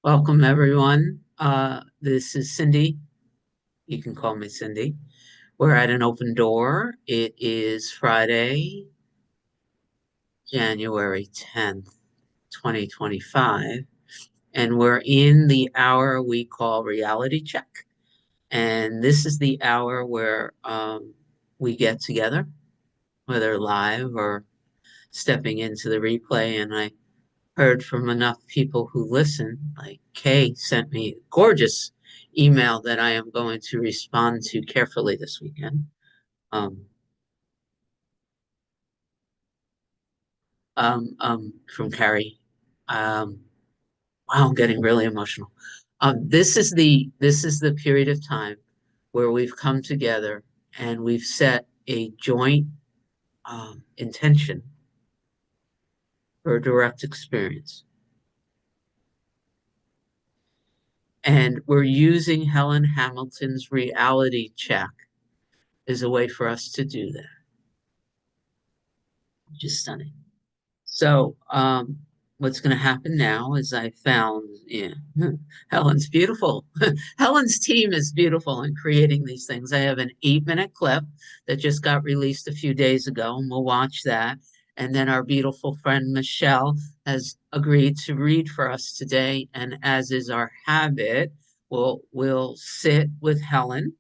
Welcome, everyone. This is Cindy. You can call me Cindy. We're at an open door. It is Friday, January 10th, 2025, and we're in the hour we call reality check. And this is the hour where we get together, whether live or stepping into the replay. And I heard from enough people who listen, like Kay sent me a gorgeous email that I am going to respond to carefully this weekend. From Carrie. Wow, I'm getting really emotional. This is the period of time where we've come together and we've set a joint intention for a direct experience. And we're using Helen Hamilton's reality check as a way for us to do that. Just stunning. So, what's going to happen now is I found, yeah, Helen's beautiful. Helen's team is beautiful in creating these things. I have an 8-minute clip that just got released a few days ago, and we'll watch that. And then our beautiful friend Michelle has agreed to read for us today. And as is our habit, we'll sit with Helen,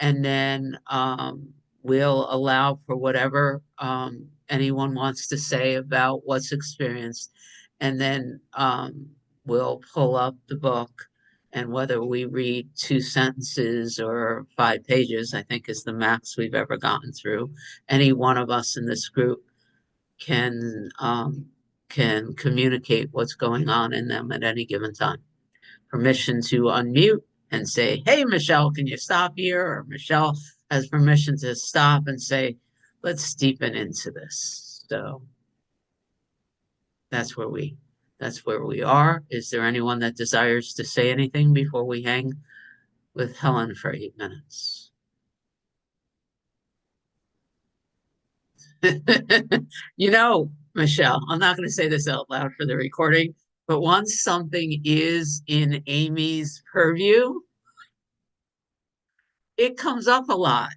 and then we'll allow for whatever anyone wants to say about what's experienced. And then we'll pull up the book, and whether we read 2 sentences or 5 pages, I think is the max we've ever gotten through. Any one of us in this group can communicate what's going on in them at any given time. Permission to unmute and say, hey, Michelle, can you stop here? Or Michelle has permission to stop and say, let's deepen into this. So that's where we are. Is there anyone that desires to say anything before we hang with Helen for 8 minutes? You know, Michelle, I'm not going to say this out loud for the recording, but once something is in Amy's purview, it comes up a lot.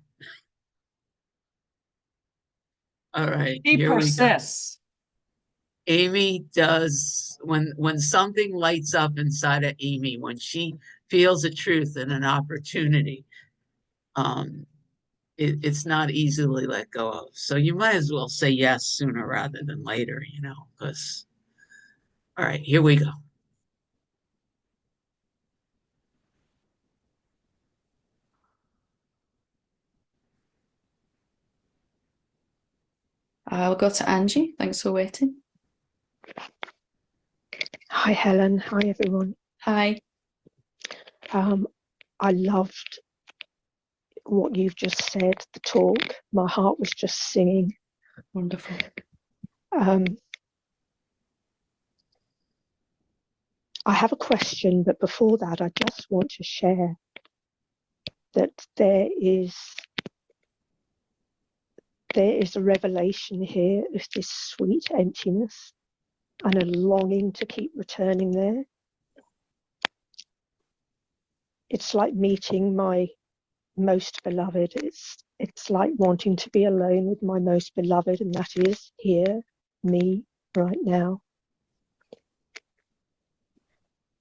All right, He here we go. persists. Amy does when something lights up inside of Amy, when she feels a truth and an opportunity, it's not easily let go of. So you might as well say yes sooner rather than later, because all right, here we go. I'll go to Angie. Thanks for waiting. Hi, Helen. Hi, everyone. Hi. I loved what you've just said, the talk. My heart was just singing. Wonderful. I have a question, but before that, I just want to share that there is a revelation here of this sweet emptiness and a longing to keep returning there. It's like meeting my most beloved. It's like wanting to be alone with my most beloved, and that is here, me, right now.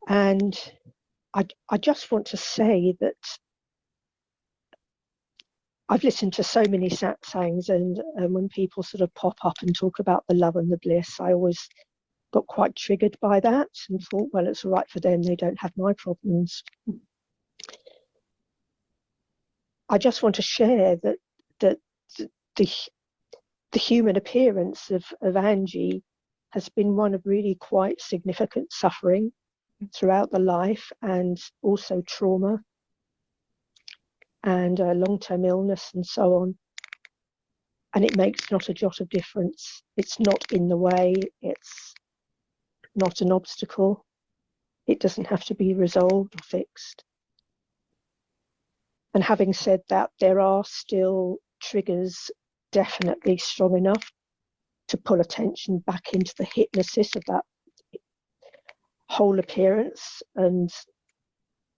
And I just want to say that I've listened to so many satsangs, and when people sort of pop up and talk about the love and the bliss, I always got quite triggered by that and thought, well, it's all right for them, they don't have my problems. I just want to share that the human appearance of Angie has been one of really quite significant suffering throughout the life, and also trauma and long-term illness and so on. And it makes not a jot of difference. It's not in the way, it's not an obstacle. It doesn't have to be resolved or fixed. And having said that, there are still triggers definitely strong enough to pull attention back into the hypnosis of that whole appearance and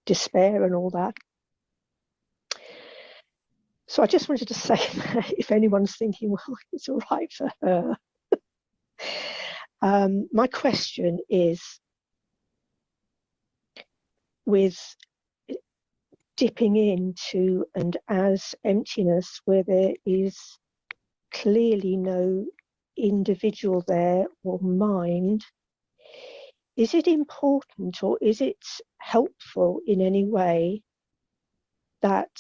despair and all that. So I just wanted to say that if anyone's thinking, well, it's all right for her. My question is, with dipping into and as emptiness where there is clearly no individual there or mind, is it important or is it helpful in any way that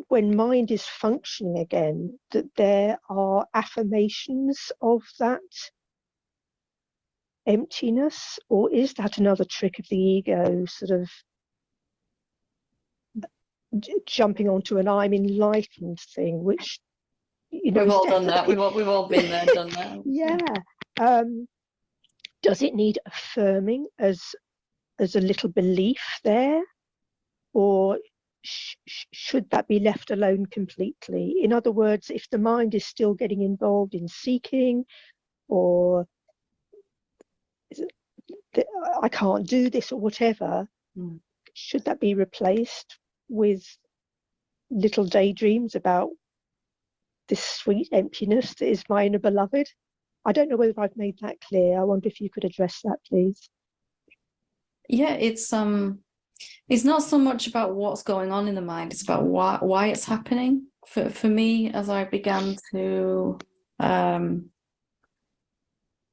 when mind is functioning again, that there are affirmations of that emptiness, or is that another trick of the ego, sort of jumping onto an I'm enlightened thing, which, you know, We've all done that. We've all been there, done that. Yeah. Does it need affirming as a little belief there, or should that be left alone completely? In other words, if the mind is still getting involved in seeking, or I can't do this or whatever, should that be replaced with little daydreams about this sweet emptiness that is my inner beloved? I don't know whether I've made that clear. I wonder if you could address that, please. Yeah, it's not so much about what's going on in the mind, it's about why it's happening. For me, as I began to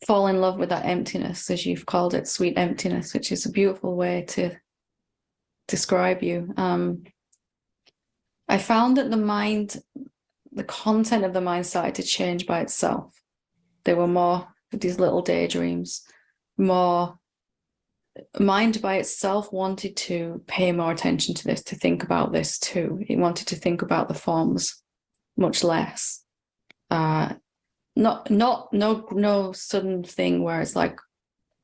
fall in love with that emptiness, as you've called it, sweet emptiness, which is a beautiful way to describe you. I found that the content of the mind started to change by itself. There were more of these little daydreams, more mind by itself wanted to pay more attention to this, to think about this too. It wanted to think about the forms much less. No sudden thing where it's like,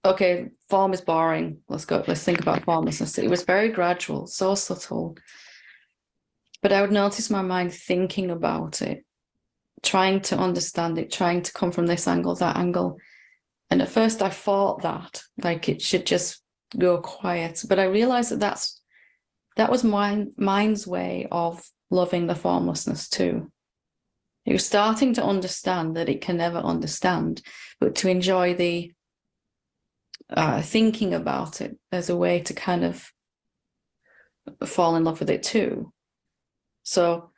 okay, form is boring, let's think about formlessness. It was very gradual, so subtle. But I would notice my mind thinking about it, trying to understand it, trying to come from this angle, that angle. And at first I thought that, like, it should just go quiet. But I realized that was mind's way of loving the formlessness too. It was starting to understand that it can never understand, but to enjoy the thinking about it as a way to kind of fall in love with it too. So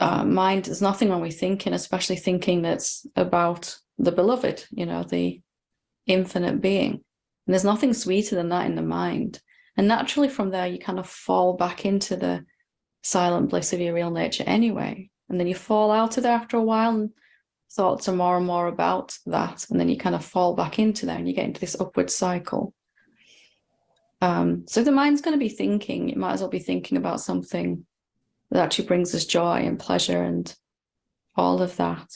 mind, there's nothing wrong with thinking, especially thinking that's about the beloved, you know, the infinite being. And there's nothing sweeter than that in the mind. And naturally from there, you kind of fall back into the silent bliss of your real nature anyway. And then you fall out of there after a while and thoughts are more and more about that. And then you kind of fall back into there and you get into this upward cycle. So the mind's going to be thinking, it might as well be thinking about something that actually brings us joy and pleasure and all of that.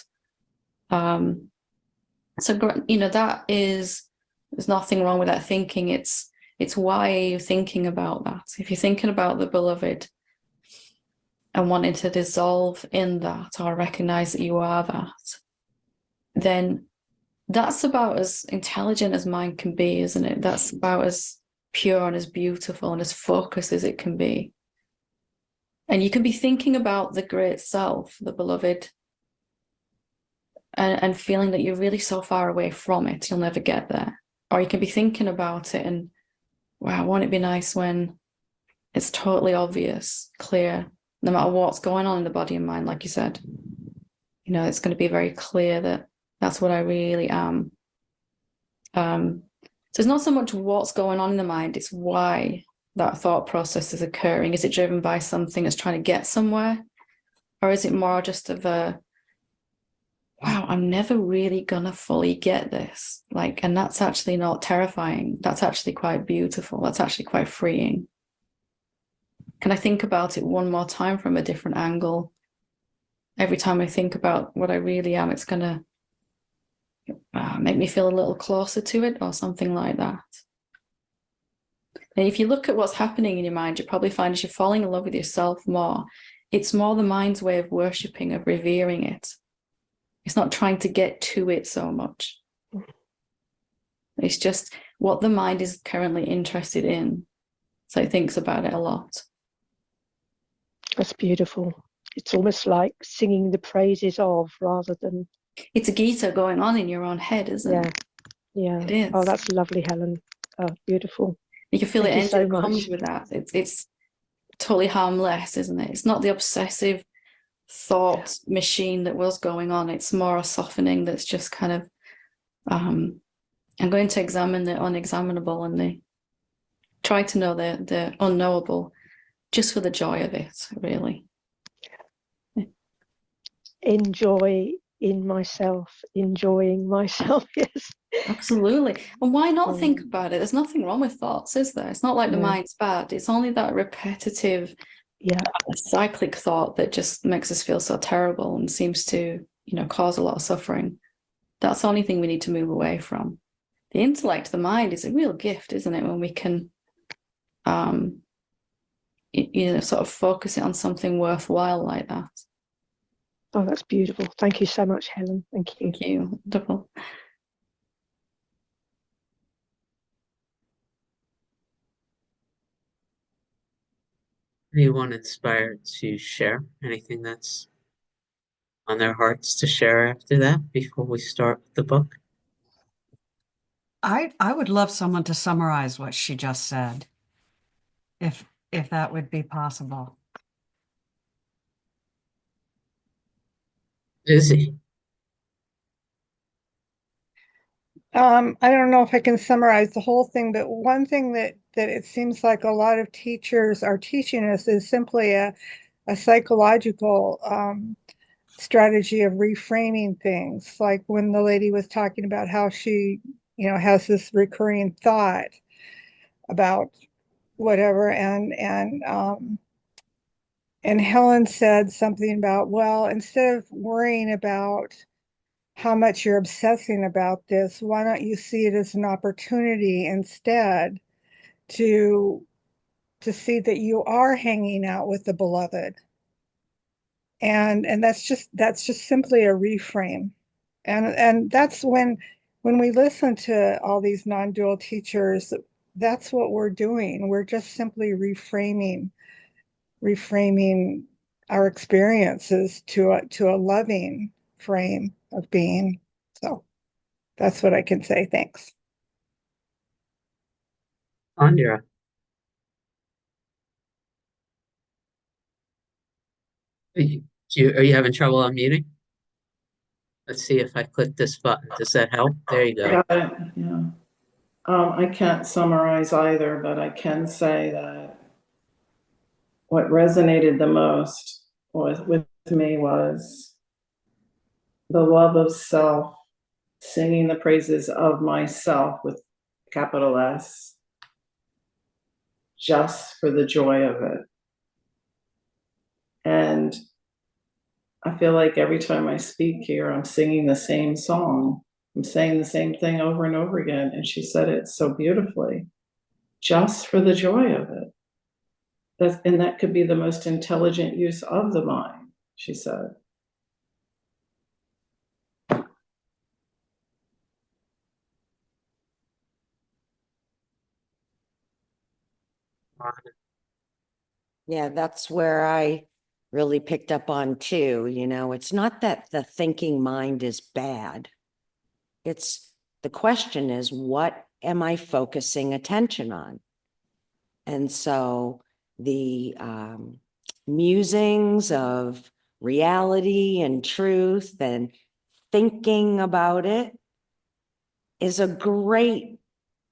So, you know, there's nothing wrong with that thinking. It's why you're thinking about that. If you're thinking about the beloved and wanting to dissolve in that or recognize that you are that, then that's about as intelligent as mind can be, isn't it? That's about as pure and as beautiful and as focused as it can be. And you can be thinking about the great self, the beloved, and feeling that you're really so far away from it, you'll never get there. Or you can be thinking about it and, wow, won't it be nice when it's totally obvious, clear, no matter what's going on in the body and mind, like you said. You know, it's going to be very clear that that's what I really am. So it's not so much what's going on in the mind, it's why that thought process is occurring. Is it driven by something that's trying to get somewhere? Or is it more just of a, wow, I'm never really gonna fully get this. Like, and that's actually not terrifying. That's actually quite beautiful. That's actually quite freeing. Can I think about it one more time from a different angle? Every time I think about what I really am, it's gonna make me feel a little closer to it or something like that. And if you look at what's happening in your mind, you probably find as you're falling in love with yourself more, it's more the mind's way of worshipping, of revering it. It's not trying to get to it so much. It's just what the mind is currently interested in. So it thinks about it a lot. That's beautiful. It's almost like singing the praises of rather than. It's a Gita going on in your own head, isn't Yeah, it? yeah. It is. Oh, that's lovely, Helen. Oh, beautiful. You can feel Thank the you so energy that much. comes with that. It's totally harmless, isn't it? It's not the obsessive thought machine that was going on. It's more a softening that's just kind of I'm going to examine the unexaminable and the try to know the unknowable just for the joy of it, really. Enjoy in myself, enjoying myself. Yes. Absolutely. And why not think about it? There's nothing wrong with thoughts, is there? It's not like the No. mind's bad. It's only that repetitive, Yeah. cyclic thought that just makes us feel so terrible and seems to, cause a lot of suffering. That's the only thing we need to move away from. The intellect, the mind is a real gift, isn't it? When we can, sort of focus it on something worthwhile like that. Oh, that's beautiful. Thank you so much, Helen. Thank you. Thank you. Wonderful. Anyone inspired to share anything that's on their hearts to share after that before we start with the book? I would love someone to summarize what she just said, if that would be possible. Izzy. I don't know if I can summarize the whole thing, but one thing that it seems like a lot of teachers are teaching us is simply a psychological strategy of reframing things. Like when the lady was talking about how she, has this recurring thought about whatever, and Helen said something about, well, instead of worrying about how much you're obsessing about this, why don't you see it as an opportunity instead to see that you are hanging out with the beloved? And that's just simply a reframe. And that's when we listen to all these non-dual teachers, that's what we're doing. We're just simply reframing our experiences to a loving frame of being. So that's what I can say. Thanks. Andrea. Are you having trouble unmuting? Let's see if I click this button. Does that help? There you go. Got it. Yeah. I can't summarize either, but I can say that what resonated the most with me was the love of self, singing the praises of myself with capital S, just for the joy of it. And I feel like every time I speak here, I'm singing the same song. I'm saying the same thing over and over again. And she said it so beautifully, just for the joy of it. And that could be the most intelligent use of the mind, she said. Yeah, that's where I really picked up on too. It's not that the thinking mind is bad. It's the question is, what am I focusing attention on? And so the musings of reality and truth and thinking about it is a great,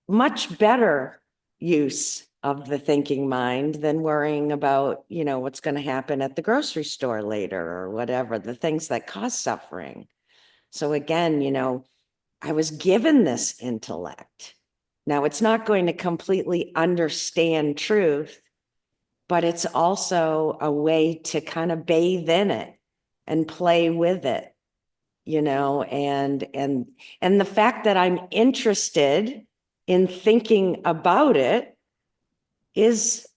much better use of the thinking mind than worrying about, what's going to happen at the grocery store later or whatever, the things that cause suffering. So again, I was given this intellect. Now, it's not going to completely understand truth, but it's also a way to kind of bathe in it and play with it, and the fact that I'm interested in thinking about it is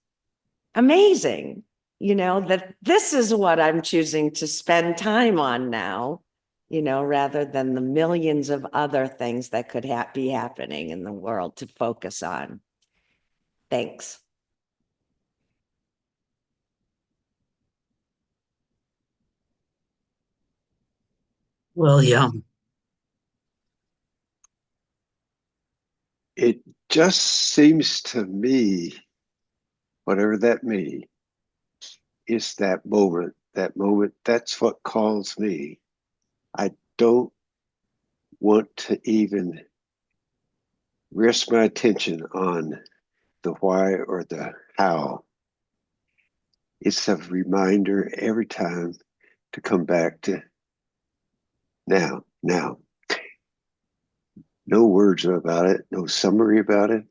amazing, that this is what I'm choosing to spend time on now, rather than the millions of other things that could be happening in the world to focus on. Thanks. William. It just seems to me, whatever that means, is that moment, that's what calls me. I don't want to even rest my attention on the why or the how. It's a reminder every time to come back to now. No words about it, no summary about it.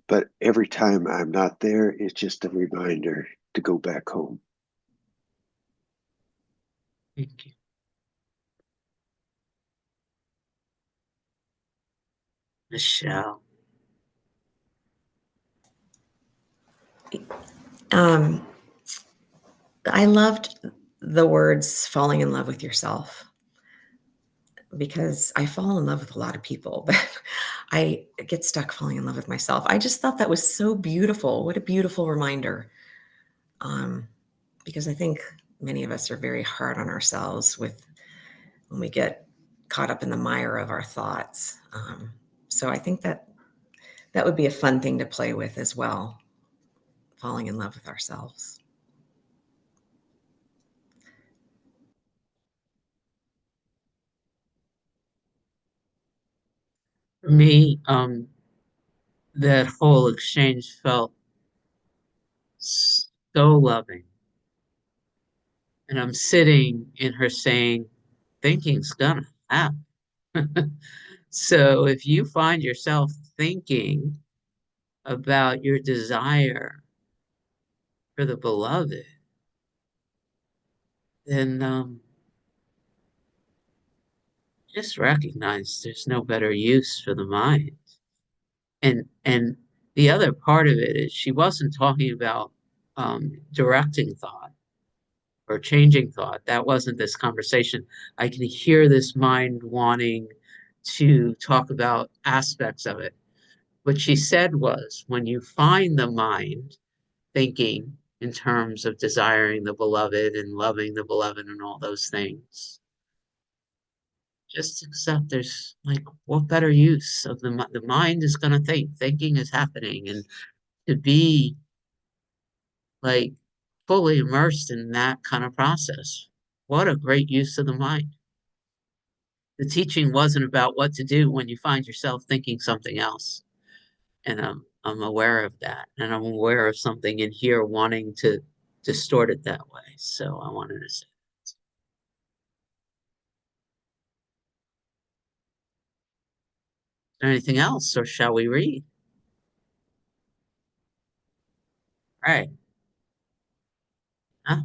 But every time I'm not there, it's just a reminder to go back home. Thank you. Michelle. I loved the words falling in love with yourself, because I fall in love with a lot of people, but I get stuck falling in love with myself. I just thought that was so beautiful. What a beautiful reminder. Because I think many of us are very hard on ourselves when we get caught up in the mire of our thoughts. So I think that would be a fun thing to play with as well, falling in love with ourselves. For me, that whole exchange felt so loving. And I'm sitting in her saying, thinking's gonna happen. So if you find yourself thinking about your desire for the beloved, then just recognize there's no better use for the mind. And the other part of it is she wasn't talking about directing thought or changing thought. That wasn't this conversation. I can hear this mind wanting to talk about aspects of it. What she said was, when you find the mind thinking in terms of desiring the beloved and loving the beloved and all those things, just accept there's like, what better use of the mind is going to think, thinking is happening, and to be like fully immersed in that kind of process. What a great use of the mind. The teaching wasn't about what to do when you find yourself thinking something else. And I'm aware of that. And I'm aware of something in here wanting to distort it that way. So I wanted to say. Is there anything else, or shall we read? All right. Huh?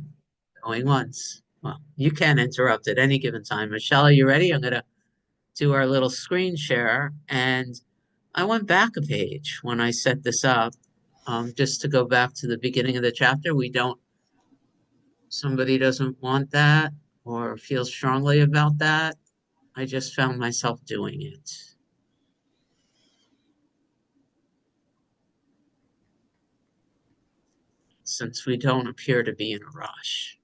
Going once. Well, you can interrupt at any given time. Michelle, are you ready? I'm going to do our little screen share. And I went back a page when I set this up, just to go back to the beginning of the chapter. Somebody doesn't want that or feels strongly about that. I just found myself doing it. Since we don't appear to be in a rush.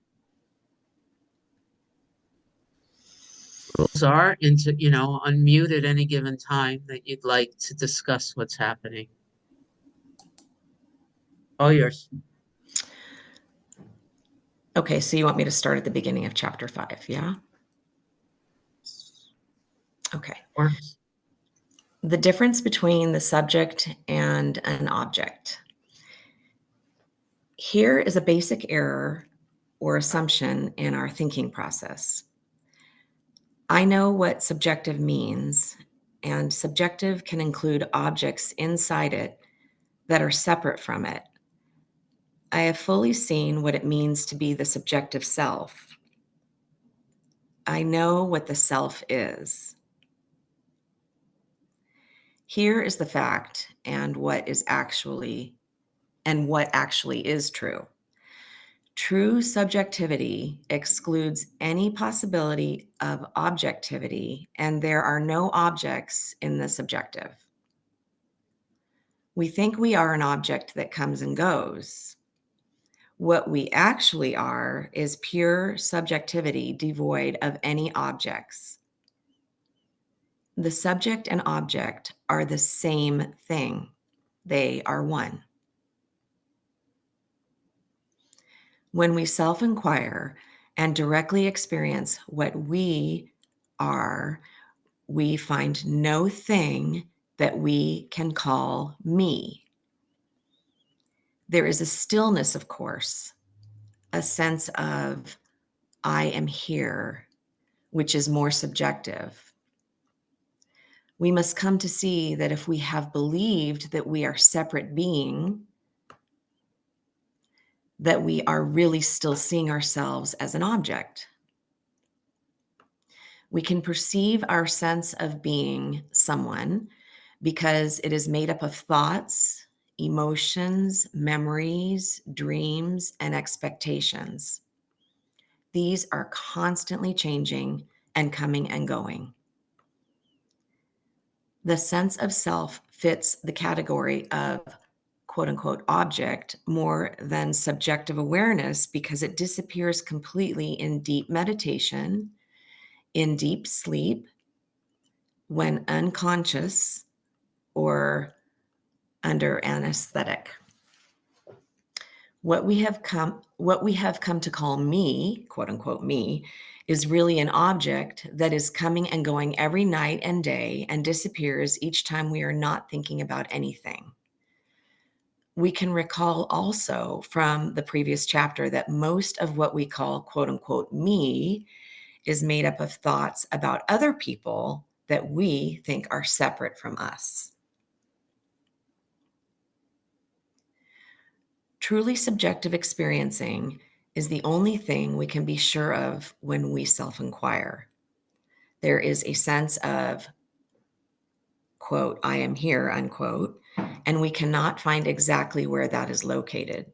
Rules are unmute at any given time that you'd like to discuss what's happening. All yours. Okay, so you want me to start at the beginning of chapter 5, yeah? Okay. Or The difference between the subject and an object. Here is a basic error or assumption in our thinking process. I know what subjective means, and subjective can include objects inside it that are separate from it. I have fully seen what it means to be the subjective self. I know what the self is. Here is the fact and what actually is true. True subjectivity excludes any possibility of objectivity, and there are no objects in the subjective. We think we are an object that comes and goes. What we actually are is pure subjectivity devoid of any objects. The subject and object are the same thing. They are one. When we self-inquire and directly experience what we are, we find no thing that we can call me. There is a stillness, of course, a sense of I am here, which is more subjective. We must come to see that if we have believed that we are separate being, that we are really still seeing ourselves as an object. We can perceive our sense of being someone because it is made up of thoughts, emotions, memories, dreams, and expectations. These are constantly changing and coming and going. The sense of self fits the category of quote unquote object more than subjective awareness because it disappears completely in deep meditation, in deep sleep, when unconscious, or under anesthetic. What we have come to call me, quote unquote me, is really an object that is coming and going every night and day and disappears each time we are not thinking about anything. We can recall also from the previous chapter that most of what we call quote unquote me is made up of thoughts about other people that we think are separate from us. Truly subjective experiencing is the only thing we can be sure of when we self-inquire. There is a sense of, quote, I am here, unquote, and we cannot find exactly where that is located.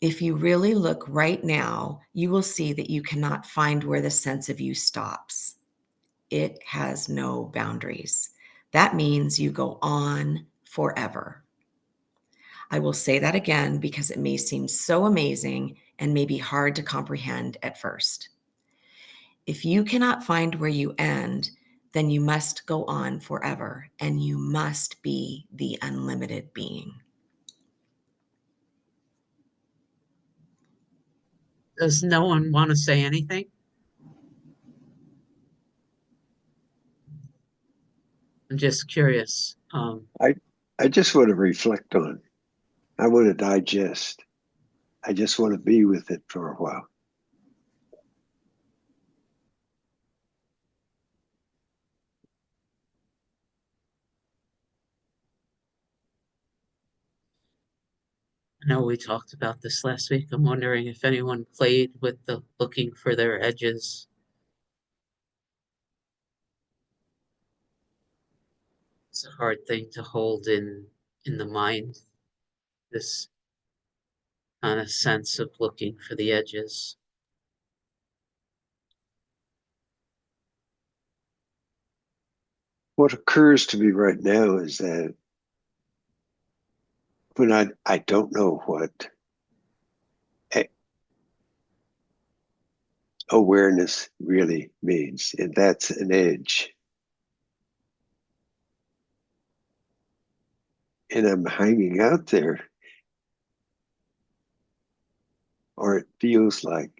If you really look right now, you will see that you cannot find where the sense of you stops. It has no boundaries. That means you go on forever. I will say that again because it may seem so amazing and may be hard to comprehend at first. If you cannot find where you end, then you must go on forever, and you must be the unlimited being. Does no one want to say anything? I'm just curious. I just want to reflect on. I want to digest. I just want to be with it for a while. I know we talked about this last week. I'm wondering if anyone played with the looking for their edges. It's a hard thing to hold in the mind, this kind of sense of looking for the edges. What occurs to me right now is that when I don't know what awareness really means, and that's an edge. And I'm hanging out there, or it feels like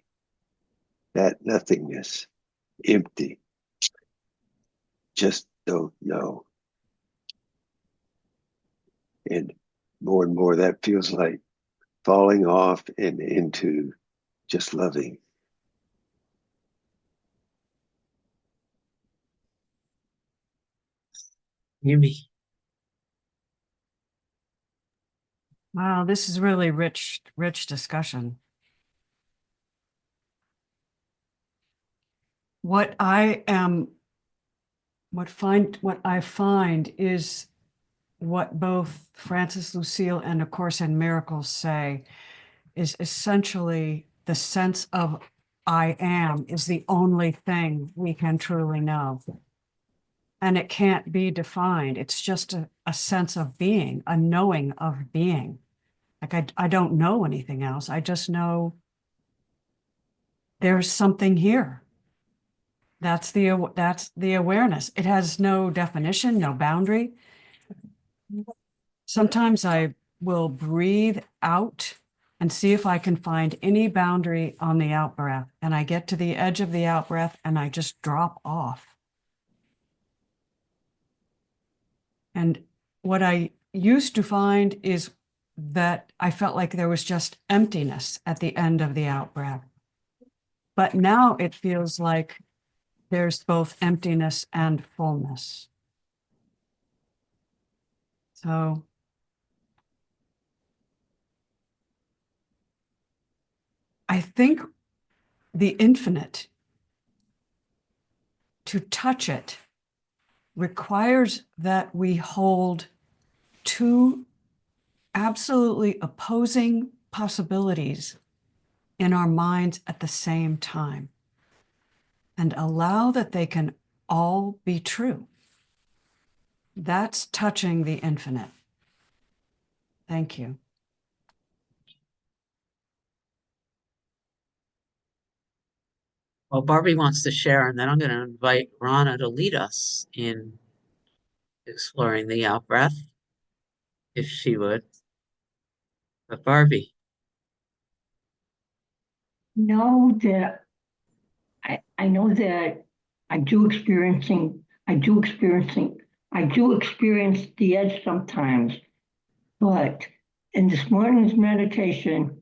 that nothingness, empty, just don't know. And more that feels like falling off and into just loving. Yumi. Wow, this is really rich discussion. What I find is what both Francis Lucille and A Course in Miracles say is essentially the sense of I am is the only thing we can truly know. And it can't be defined. It's just a sense of being, a knowing of being. Like I don't know anything else. I just know there's something here. That's the awareness. It has no definition, no boundary. Sometimes I will breathe out and see if I can find any boundary on the out breath. And I get to the edge of the out breath and I just drop off. And what I used to find is that I felt like there was just emptiness at the end of the out breath. But now it feels like there's both emptiness and fullness. So I think the infinite, to touch it, requires that we hold two absolutely opposing possibilities in our minds at the same time and allow that they can all be true. That's touching the infinite. Thank you. Well, Barbie wants to share, and then I'm going to invite Rana to lead us in exploring the out breath, if she would. But Barbie. Know that I know that I do experience the edge sometimes, but in this morning's meditation,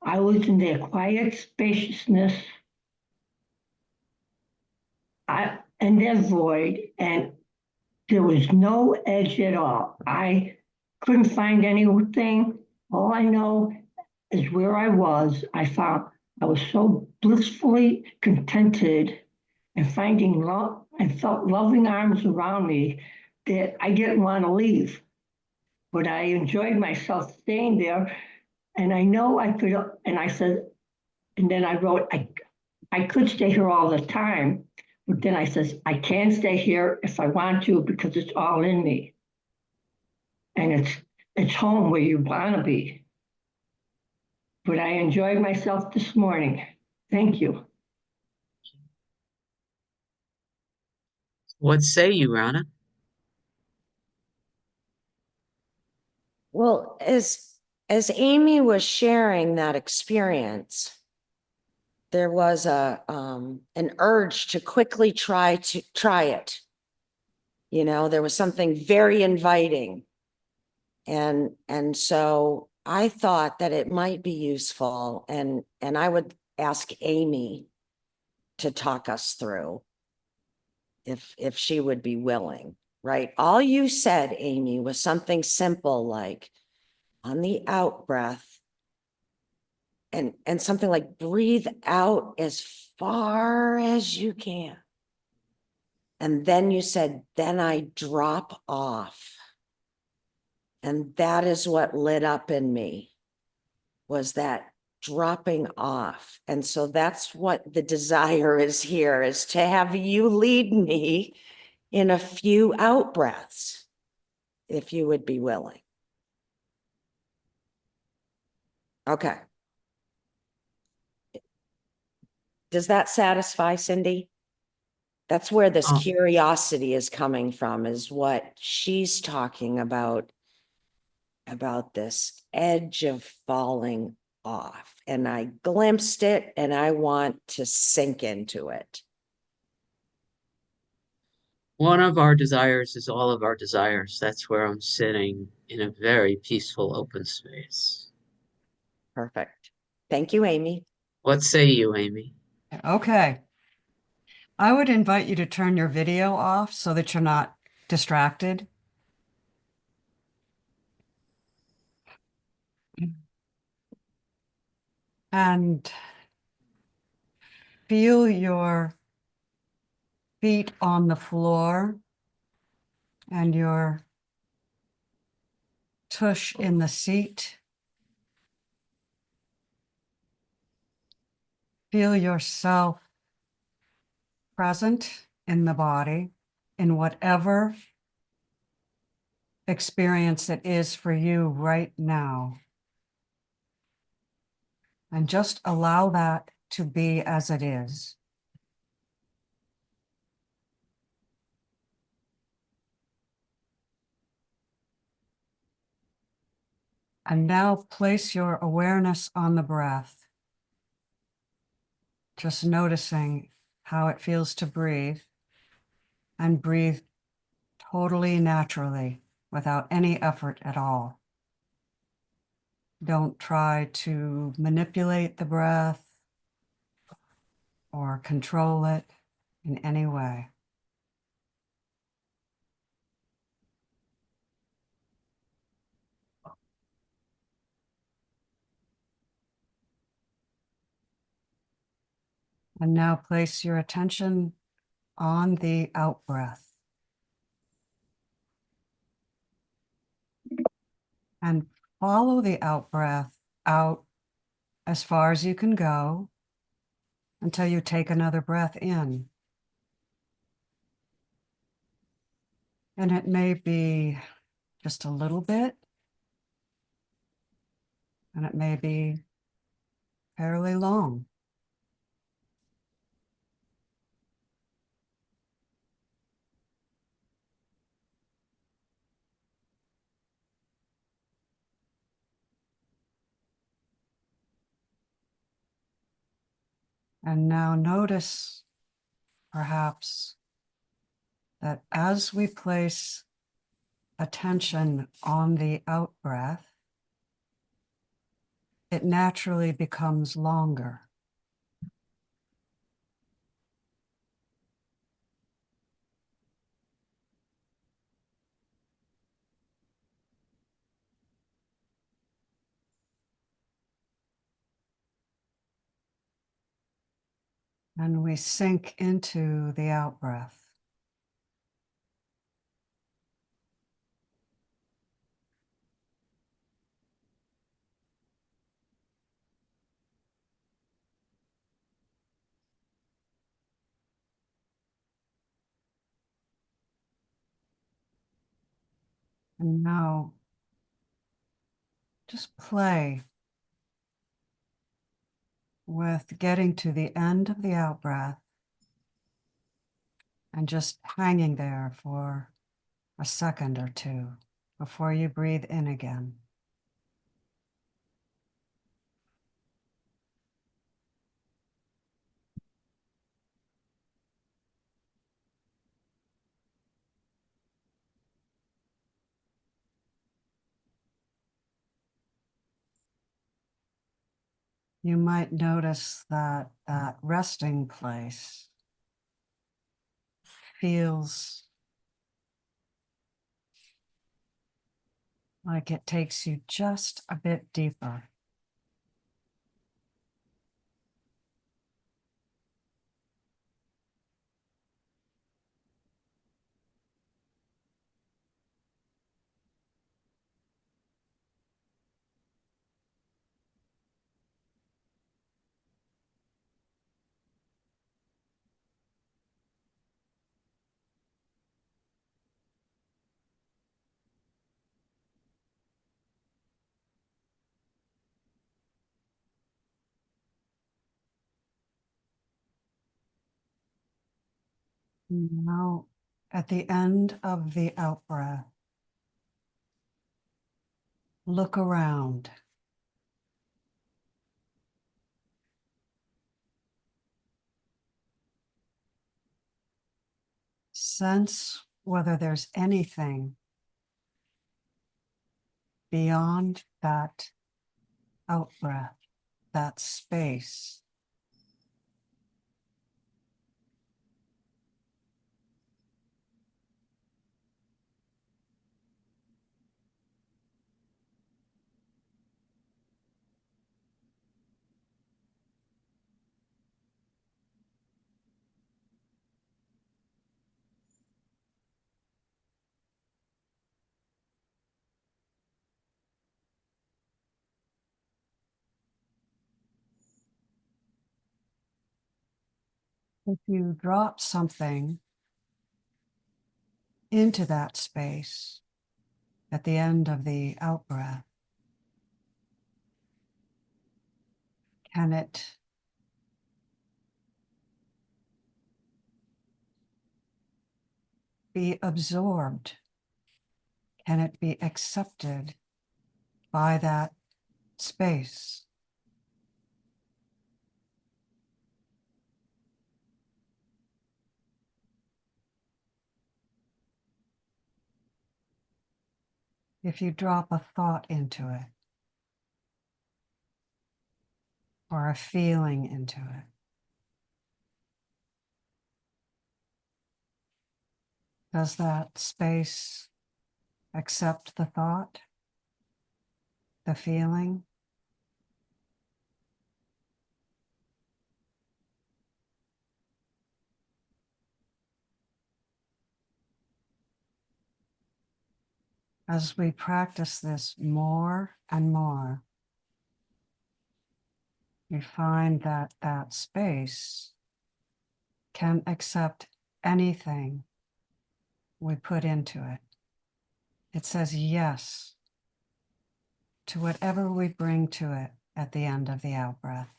I was in their quiet spaciousness and their void, and there was no edge at all. I couldn't find anything. All I know is where I was. I was so blissfully contented and finding love and felt loving arms around me that I didn't want to leave. But I enjoyed myself staying there. And I know I could, and I said, and then I wrote, I could stay here all the time. But then I says, I can stay here if I want to because it's all in me. And it's home where you want to be. But I enjoyed myself this morning. Thank you. What say you, Rana? Well, as Amy was sharing that experience, there was an urge to quickly try it. You know, there was something very inviting. And so I thought that it might be useful, and I would ask Amy to talk us through if she would be willing, right? All you said, Amy, was something simple like on the out breath, and something like breathe out as far as you can. And then you said, then I drop off. And that is what lit up in me, was that dropping off. And so that's what the desire is here, is to have you lead me in a few out breaths, if you would be willing. Okay. Does that satisfy, Cindy? That's where this curiosity is coming from, is what she's talking about this edge of falling off. And I glimpsed it and I want to sink into it. One of our desires is all of our desires. That's where I'm sitting, in a very peaceful, open space. Perfect. Thank you, Amy. What say you, Amy? Okay. I would invite you to turn your video off so that you're not distracted. And feel your feet on the floor and your tush in the seat. Feel yourself present in the body, in whatever experience it is for you right now. And just allow that to be as it is. And now place your awareness on the breath. Just noticing how it feels to breathe, and breathe totally naturally without any effort at all. Don't try to manipulate the breath or control it in any way. And now place your attention on the out breath. And follow the out breath out as far as you can go until you take another breath in. And it may be just a little bit, and it may be fairly long. And now notice, perhaps, that as we place attention on the out breath, it naturally becomes longer. And we sink into the out breath. And now just play with getting to the end of the out breath and just hanging there for a second or two before you breathe in again. You might notice that that resting place feels like it takes you just a bit deeper. Now, at the end of the out breath, look around. Sense whether there's anything beyond that out breath, that space. if you drop something into that space at the end of the out breath, can it be absorbed? Can it be accepted by that space? If you drop a thought into it, or a feeling into it, does that space accept the thought, the feeling? As we practice this more and more, we find that that space can accept anything we put into it. It says yes to whatever we bring to it at the end of the out breath.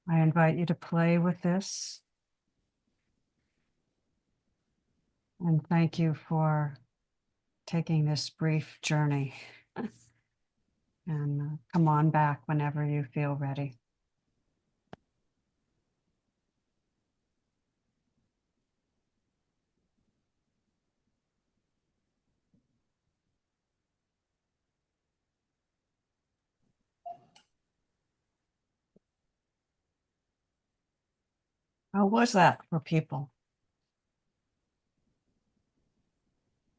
I invite you to play with this. And thank you for taking this brief journey. And come on back whenever you feel ready. How was that for people?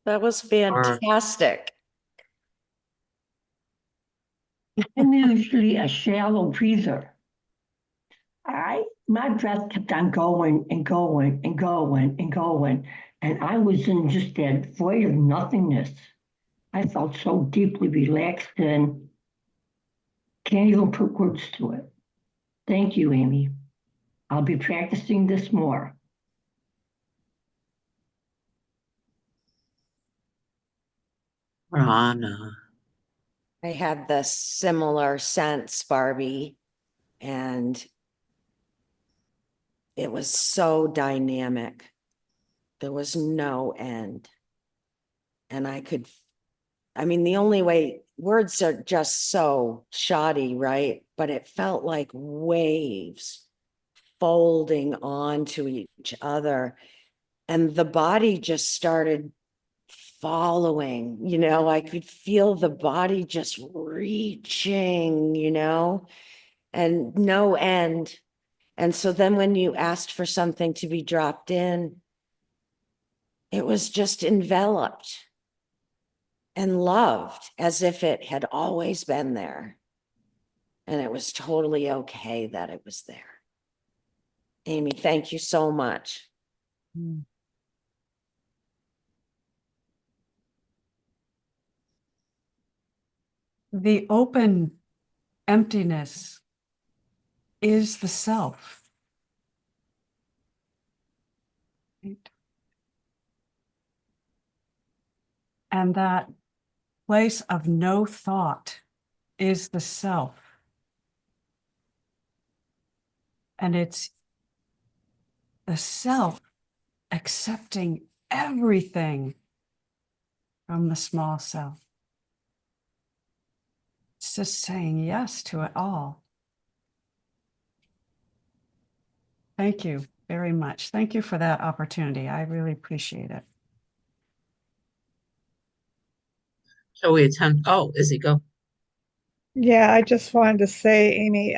That was Or fantastic. I'm usually a shallow breather. My breath kept on going and going and going and going. And I was in just that void of nothingness. I felt so deeply relaxed and can't even put words to it. Thank you, Amy. I'll be practicing this more. Rana. I had the similar sense, Barbie, and it was so dynamic. There was no end. And the only way, words are just so shoddy, right? But it felt like waves folding onto each other. And the body just started following, I could feel the body just reaching, and no end. And so then when you asked for something to be dropped in, it was just enveloped and loved as if it had always been there. And it was totally okay that it was there. Amy, thank you so much. The open emptiness is the self. Right? And that place of no thought is the self. And it's the self accepting everything from the small self. It's just saying yes to it all. Thank you very much. Thank you for that opportunity. I really appreciate it. Shall we attempt? Oh, Izzy, go. Yeah, I just wanted to say, Amy,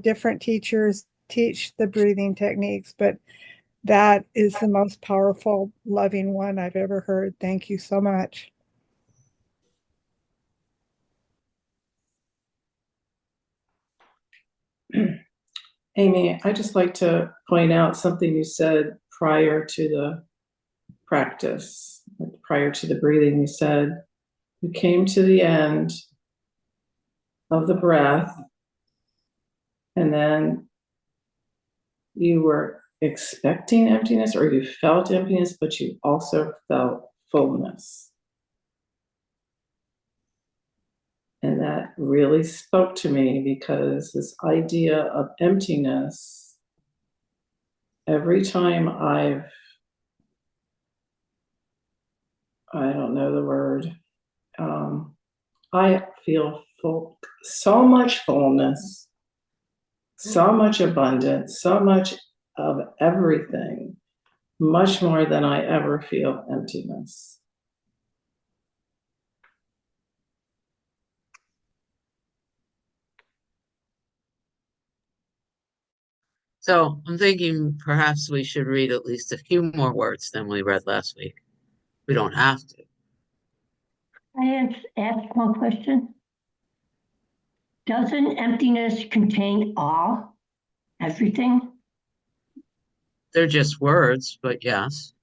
different teachers teach the breathing techniques, but that is the most powerful, loving one I've ever heard. Thank you so much. Amy, I'd just like to point out something you said prior to the practice, prior to the breathing. You said, You came to the end of the breath, and then you were expecting emptiness, or you felt emptiness, but you also felt fullness. And that really spoke to me, because this idea of emptiness, every time I don't know the word, I feel full, so much fullness, so much abundance, so much of everything, much more than I ever feel emptiness. So I'm thinking perhaps we should read at least a few more words than we read last week. We don't have to. I ask one question. Doesn't emptiness contain all, everything? They're just words, but yes.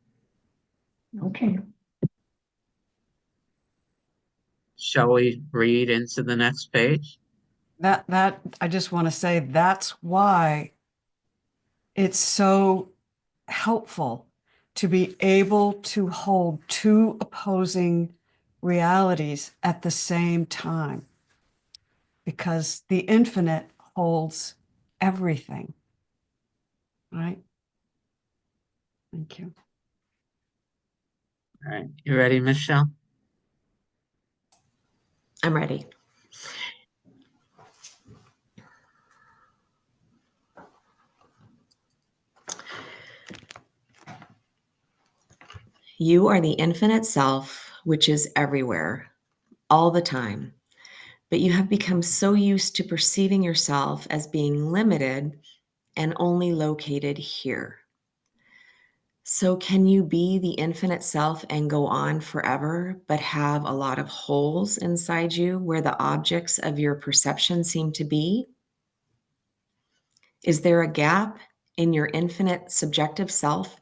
Okay. Shall we read into the next page? That I just want to say that's why it's so helpful to be able to hold two opposing realities at the same time, because the infinite holds everything, right? Thank you. All right. You ready, Michelle? I'm ready. You are the infinite self, which is everywhere, all the time. But you have become so used to perceiving yourself as being limited and only located here. So can you be the infinite self and go on forever, but have a lot of holes inside you where the objects of your perception seem to be? Is there a gap in your infinite subjective self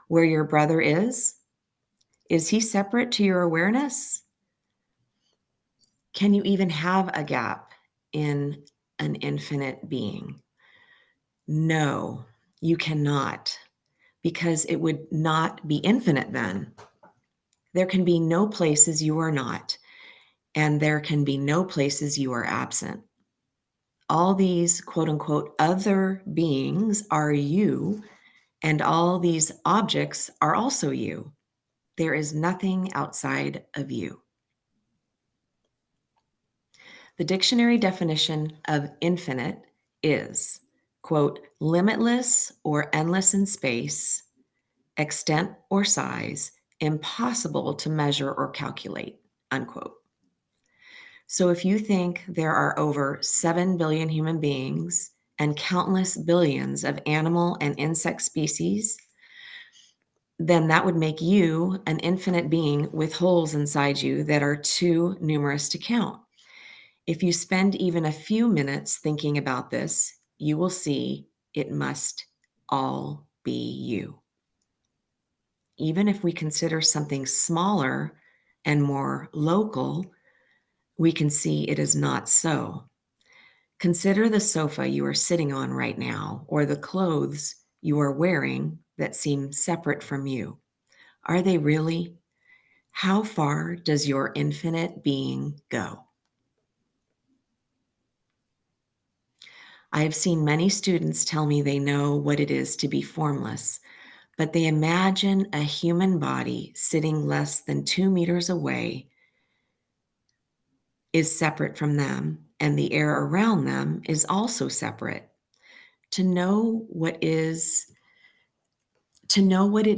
where your brother is? Is he separate to your awareness? Can you even have a gap in an infinite being? No, you cannot, because it would not be infinite then. There can be no places you are not, and there can be no places you are absent. All these quote unquote other beings are you, and all these objects are also you. There is nothing outside of you. The dictionary definition of infinite is, quote, limitless or endless in space, extent or size, impossible to measure or calculate, unquote. So if you think there are over 7 billion human beings and countless billions of animal and insect species, then that would make you an infinite being with holes inside you that are too numerous to count. If you spend even a few minutes thinking about this, you will see it must all be you. Even if we consider something smaller and more local, we can see it is not so. Consider the sofa you are sitting on right now, or the clothes you are wearing that seem separate from you. Are they really? How far does your infinite being go? I have seen many students tell me they know what it is to be formless, but they imagine a human body sitting less than 2 meters away is separate from them, and the air around them is also separate. To know what it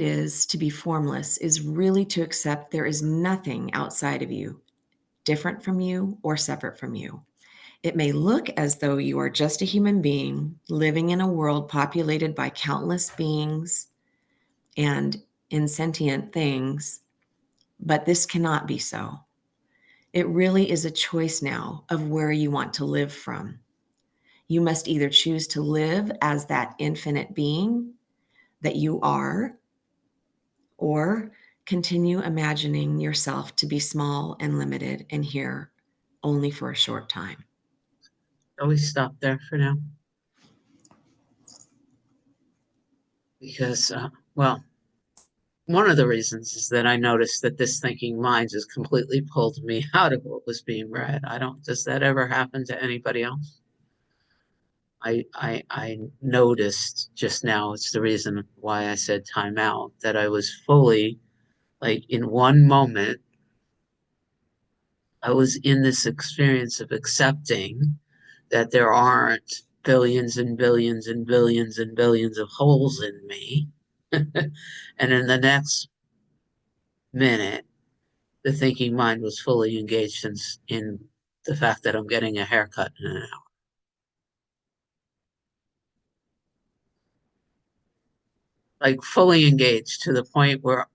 is to be formless is really to accept there is nothing outside of you, different from you or separate from you. It may look as though you are just a human being living in a world populated by countless beings and insentient things, but this cannot be so. It really is a choice now of where you want to live from. You must either choose to live as that infinite being that you are, or continue imagining yourself to be small and limited and here only for a short time. Shall we stop there for now? Because, well, one of the reasons is that I noticed that this thinking mind just completely pulled me out of what was being read. Does that ever happen to anybody else? I noticed just now, it's the reason why I said time out, that I was fully, like in one moment, I was in this experience of accepting that there aren't billions and billions and billions and billions of holes in me. And in the next minute, the thinking mind was fully engaged in the fact that I'm getting a haircut in an hour. Like fully engaged to the point where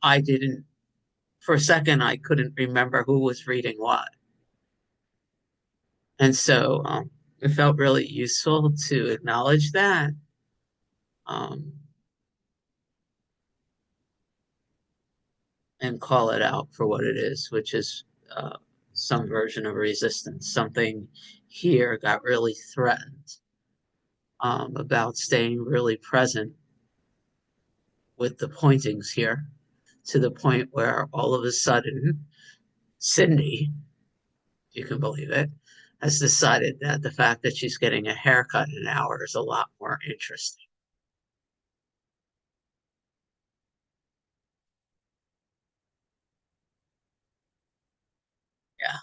for a second, I couldn't remember who was reading what. And so it felt really useful to acknowledge that. And call it out for what it is, which is some version of resistance. Something here got really threatened about staying really present with the pointings here, to the point where all of a sudden, Cindy, if you can believe it, has decided that the fact that she's getting a haircut in an hour is a lot more interesting. Yeah.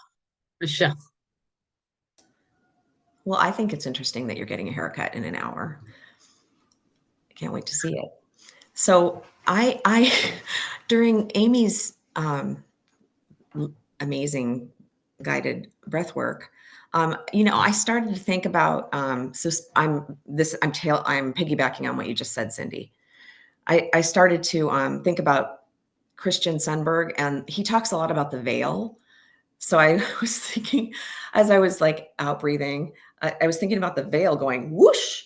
Michelle. Well, I think it's interesting that you're getting a haircut in an hour. I can't wait to see it. So I during Amy's amazing guided breath work, I started to think about, I'm piggybacking on what you just said, Cindy. I started to think about Christian Sundberg, and he talks a lot about the veil. So I was thinking, as I was like out breathing, I was thinking about the veil going whoosh,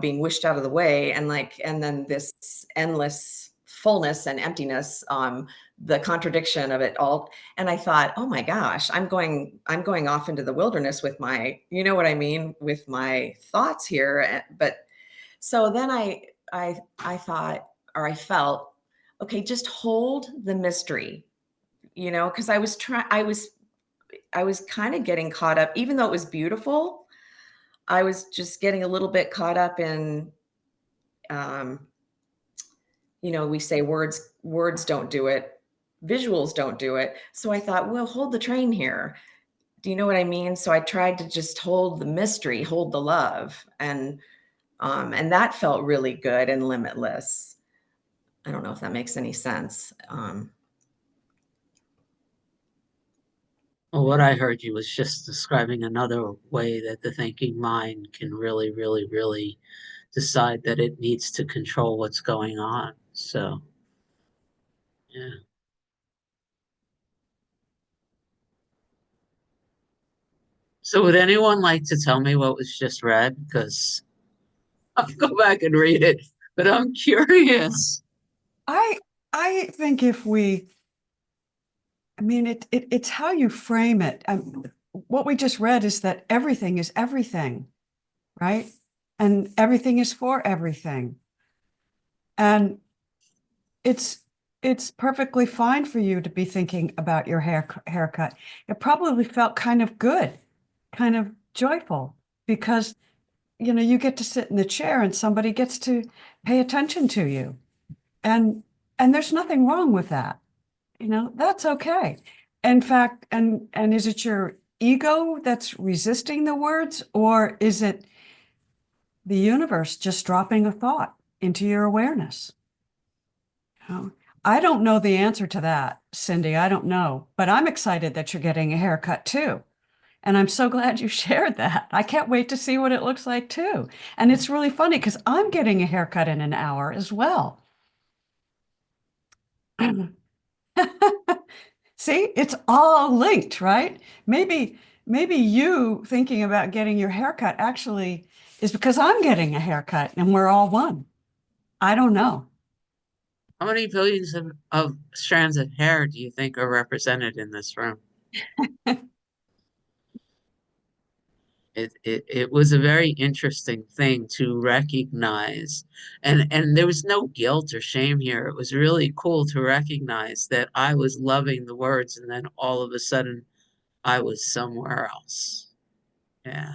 being whooshed out of the way, and then this endless fullness and emptiness, the contradiction of it all. And I thought, oh my gosh, I'm going off into the wilderness with my, you know what I mean, with my thoughts here. But so then I thought, or I felt, okay, just hold the mystery, because I was kind of getting caught up, even though it was beautiful. I was just getting a little bit caught up in, we say words don't do it, visuals don't do it. So I thought, well, hold the train here. Do you know what I mean? So I tried to just hold the mystery, hold the love. And that felt really good and limitless. I don't know if that makes any sense. Well, what I heard you was just describing another way that the thinking mind can really, really, really decide that it needs to control what's going on. So, yeah. So would anyone like to tell me what was just read? Because I'll go back and read it, but I'm curious. I think it's how you frame it. What we just read is that everything is everything, right? And everything is for everything. And it's perfectly fine for you to be thinking about your haircut. It probably felt kind of good, kind of joyful, because you get to sit in the chair and somebody gets to pay attention to you. And there's nothing wrong with that. That's okay. In fact, and is it your ego that's resisting the words, or is it the universe just dropping a thought into your awareness? I don't know the answer to that, Cindy. I don't know, but I'm excited that you're getting a haircut too. And I'm so glad you shared that. I can't wait to see what it looks like too. And it's really funny because I'm getting a haircut in an hour as well. See, it's all linked, right? Maybe you thinking about getting your haircut actually is because I'm getting a haircut and we're all one. I don't know. How many billions of strands of hair do you think are represented in this room? It was a very interesting thing to recognize. And there was no guilt or shame here. It was really cool to recognize that I was loving the words and then all of a sudden I was somewhere else. Yeah.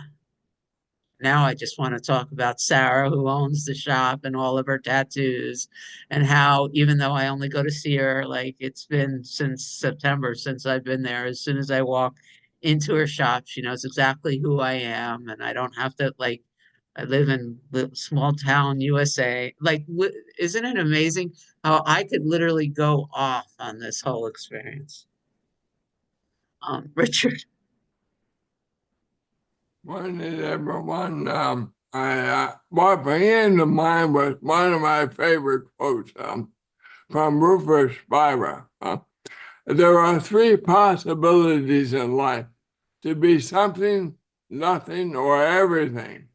Now I just want to talk about Sarah, who owns the shop, and all of her tattoos, and how even though I only go to see her, like it's been since September since I've been there, as soon as I walk into her shop, she knows exactly who I am, and I don't have to like I live in small town USA. Like, isn't it amazing how I could literally go off on this whole experience? Richard. Morning, everyone. What came to mind was one of my favorite quotes from Rufus Spira. There are three possibilities in life: to be something, nothing, or everything.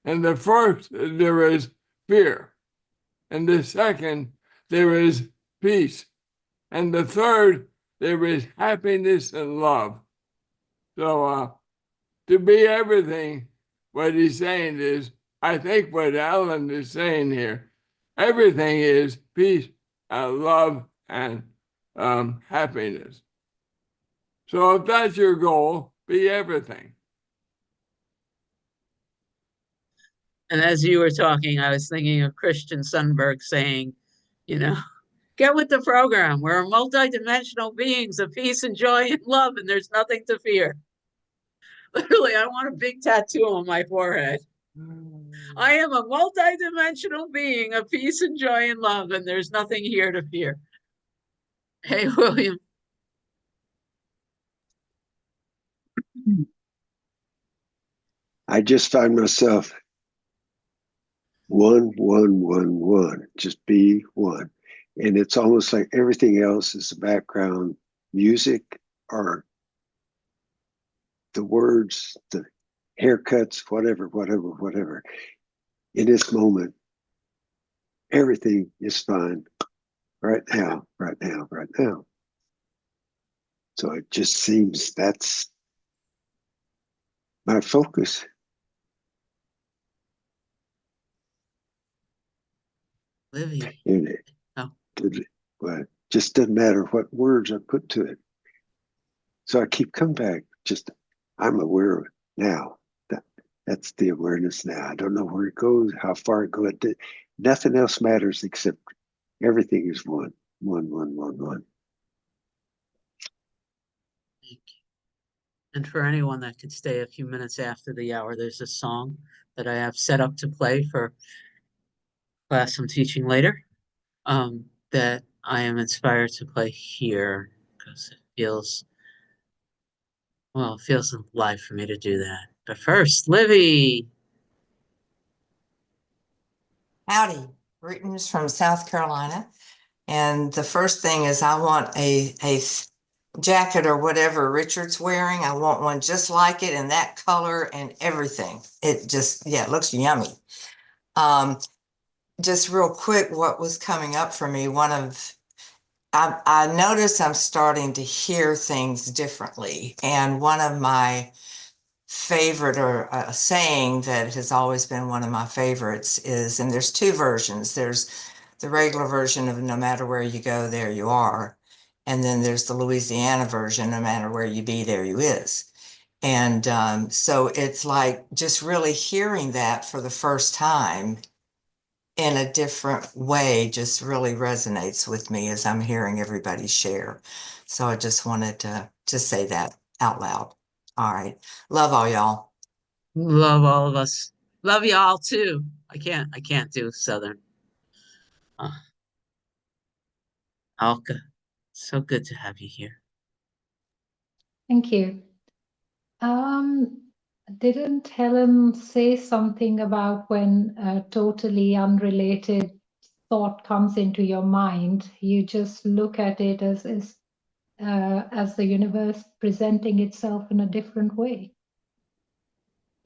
And the first, there is fear. And the second, there is peace. And the third, there is happiness and love. So, to be everything, what he's saying is, I think what Alan is saying here, everything is peace and love and happiness. So if that's your goal, be everything. And as you were talking, I was thinking of Christian Sundberg saying, you know, get with the program. We're multidimensional beings of peace and joy and love, and there's nothing to fear. Literally, I want a big tattoo on my forehead. I am a multidimensional being of peace and joy and love, and there's nothing here to fear. Hey, William. I just find myself one, just be one. And it's almost like everything else is the background music or the words, the haircuts, whatever. In this moment, everything is fine right now. So it just seems that's my focus. Livy. Oh. But just doesn't matter what words I put to it. So I keep coming back. Just I'm aware of it now. That's the awareness now. I don't know where it goes, how far it goes. Nothing else matters except everything is one. One. Thank you. And for anyone that could stay a few minutes after the hour, there's a song that I have set up to play for class I'm teaching later, that I am inspired to play here because it feels, well, it feels alive for me to do that. But first, Livy. Howdy, greetings from South Carolina. And the first thing is I want a jacket or whatever Richard's wearing. I want one just like it in that color and everything. It just, yeah, it looks yummy. Just real quick, what was coming up for me, I notice I'm starting to hear things differently. And one of my favorite or a saying that has always been one of my favorites is, and there's two versions. There's the regular version of no matter where you go, there you are. And then there's the Louisiana version, no matter where you be, there you is. And so it's like just really hearing that for the first time in a different way just really resonates with me as I'm hearing everybody share. So I just wanted to just say that out loud. All right. Love all y'all. Love all of us. Love y'all too. I can't do Southern. Alka, so good to have you here. Thank you. Didn't Helen say something about when a totally unrelated thought comes into your mind, you just look at it as the universe presenting itself in a different way?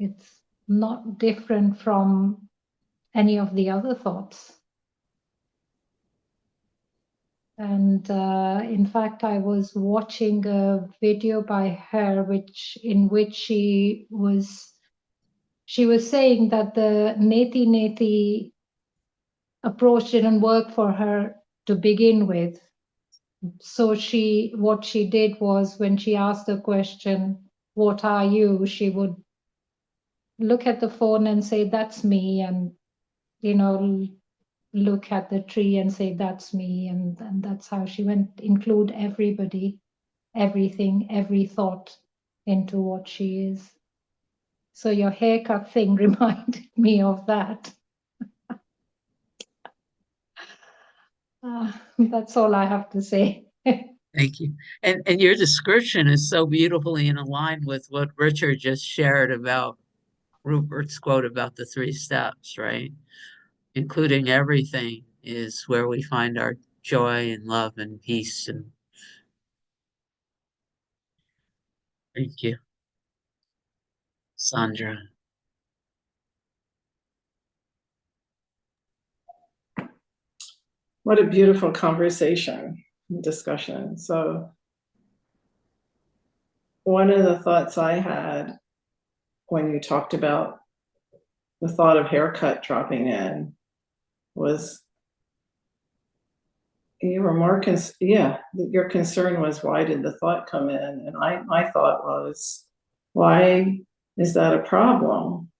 It's not different from any of the other thoughts. And in fact, I was watching a video by her, in which she was saying that the Neti Neti approach didn't work for her to begin with. So what she did was, when she asked the question, "What are you?" she would look at the phone and say, "That's me," and look at the tree and say, "That's me," and that's how she went, include everybody, everything, every thought into what she is. So your haircut thing reminded me of that. That's all I have to say. Thank you. And your description is so beautifully in line with what Richard just shared about Rupert's quote about the 3 steps, right? Including everything is where we find our joy and love and peace. And thank you, Sandra. What a beautiful conversation and discussion. So one of the thoughts I had when you talked about the thought of haircut dropping in was, you were more your concern was, why did the thought come in? And my thought was, why is that a problem?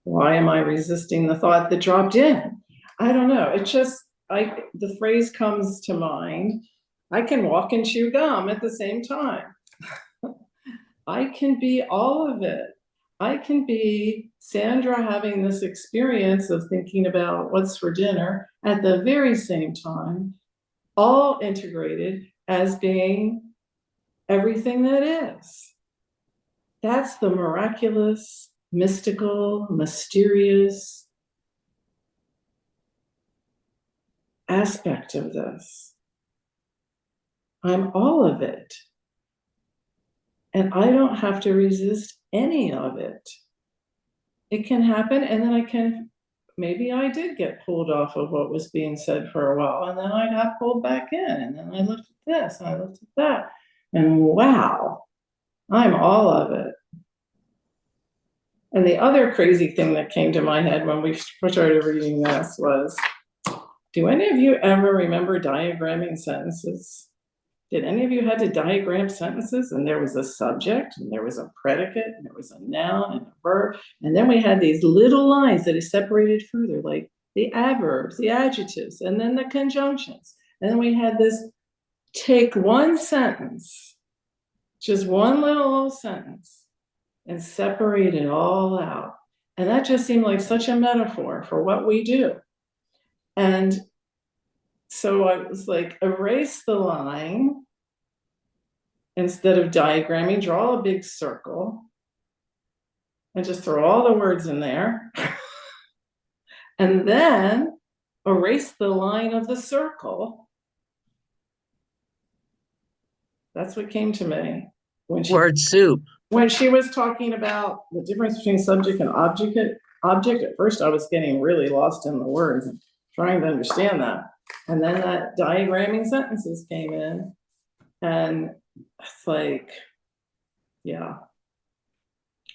Why am I resisting the thought that dropped in? I don't know. It just, the phrase comes to mind, I can walk and chew gum at the same time. I can be all of it. I can be Sandra having this experience of thinking about what's for dinner at the very same time, all integrated as being everything that is. That's the miraculous, mystical, mysterious aspect of this. I'm all of it. And I don't have to resist any of it. It can happen, and then maybe I did get pulled off of what was being said for a while, and then I got pulled back in, and then I looked at this, and I looked at that, and wow, I'm all of it. And the other crazy thing that came to my head when we started reading this was, do any of you ever remember diagramming sentences? Did any of you had to diagram sentences, and there was a subject, and there was a predicate, and there was a noun and a verb, and then we had these little lines that is separated further, like the adverbs, the adjectives, and then the conjunctions. And then we had this, take one sentence, just one little old sentence, and separate it all out. And that just seemed like such a metaphor for what we do. And so I was like, erase the line. Instead of diagramming, draw a big circle and just throw all the words in there. And then erase the line of the circle. That's what came to me. Word soup. When she was talking about the difference between subject and object, at first I was getting really lost in the words and trying to understand that. And then that diagramming sentences came in, and it's like, yeah.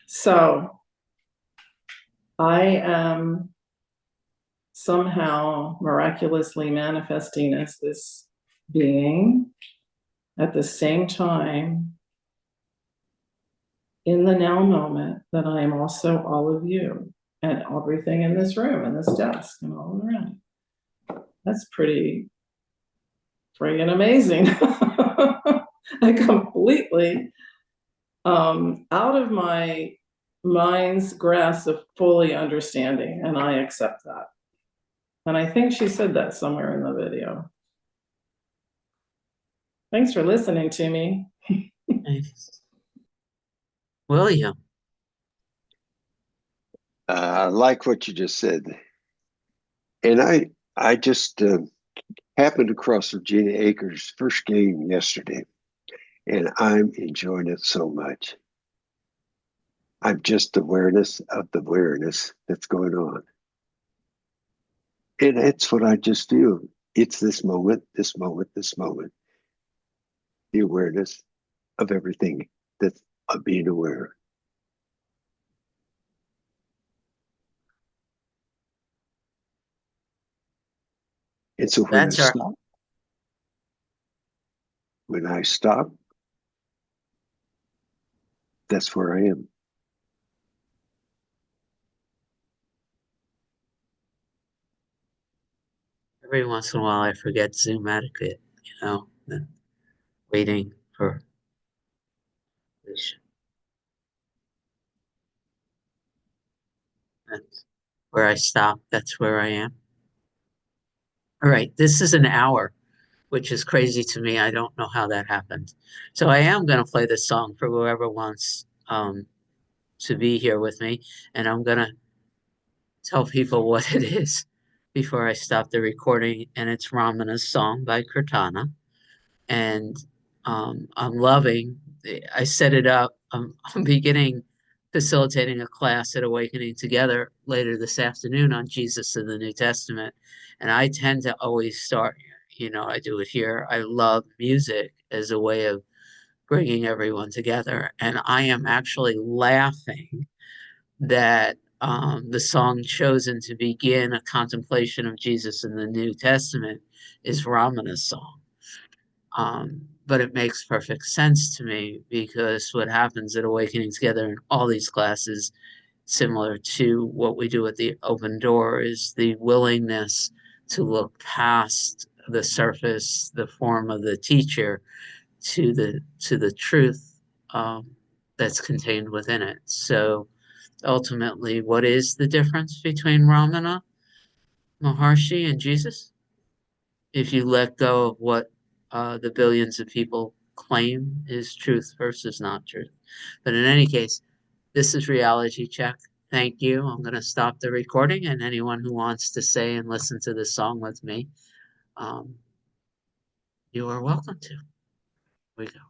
So I am somehow miraculously manifesting as this being at the same time in the now moment that I am also all of you and everything in this room and this desk and all around. That's pretty friggin' amazing. I completely out of my mind's grasp of fully understanding, and I accept that. And I think she said that somewhere in the video. Thanks for listening to me. Nice. William. I like what you just said. And I just happened across Regina Akers' first game yesterday, and I'm enjoying it so much. I'm just awareness of the awareness that's going on. And that's what I just feel. It's this moment, this moment, this moment. The awareness of everything that's being aware. And so That's our when I stop, that's where I am. every once in a while I forget Zoom etiquette, waiting for this. That's where I stop, that's where I am. All right, this is an hour, which is crazy to me. I don't know how that happened. So I am going to play this song for whoever wants to be here with me. And I'm going to tell people what it is before I stop the recording. And it's Ramana's song by Kirtana. And I'm loving, I set it up. I'm beginning facilitating a class at Awakening Together later this afternoon on Jesus in the New Testament. And I tend to always start, I do it here. I love music as a way of bringing everyone together. And I am actually laughing that the song chosen to begin a contemplation of Jesus in the New Testament is Ramana's song. But it makes perfect sense to me because what happens at Awakening Together in all these classes, similar to what we do at the Open Door, is the willingness to look past the surface, the form of the teacher, to the truth that's contained within it. So ultimately, what is the difference between Ramana Maharshi and Jesus? If you let go of what the billions of people claim is truth versus not truth. But in any case, this is Reality Check. Thank you. I'm going to stop the recording, and anyone who wants to stay and listen to this song with me, you are welcome to. Here we go.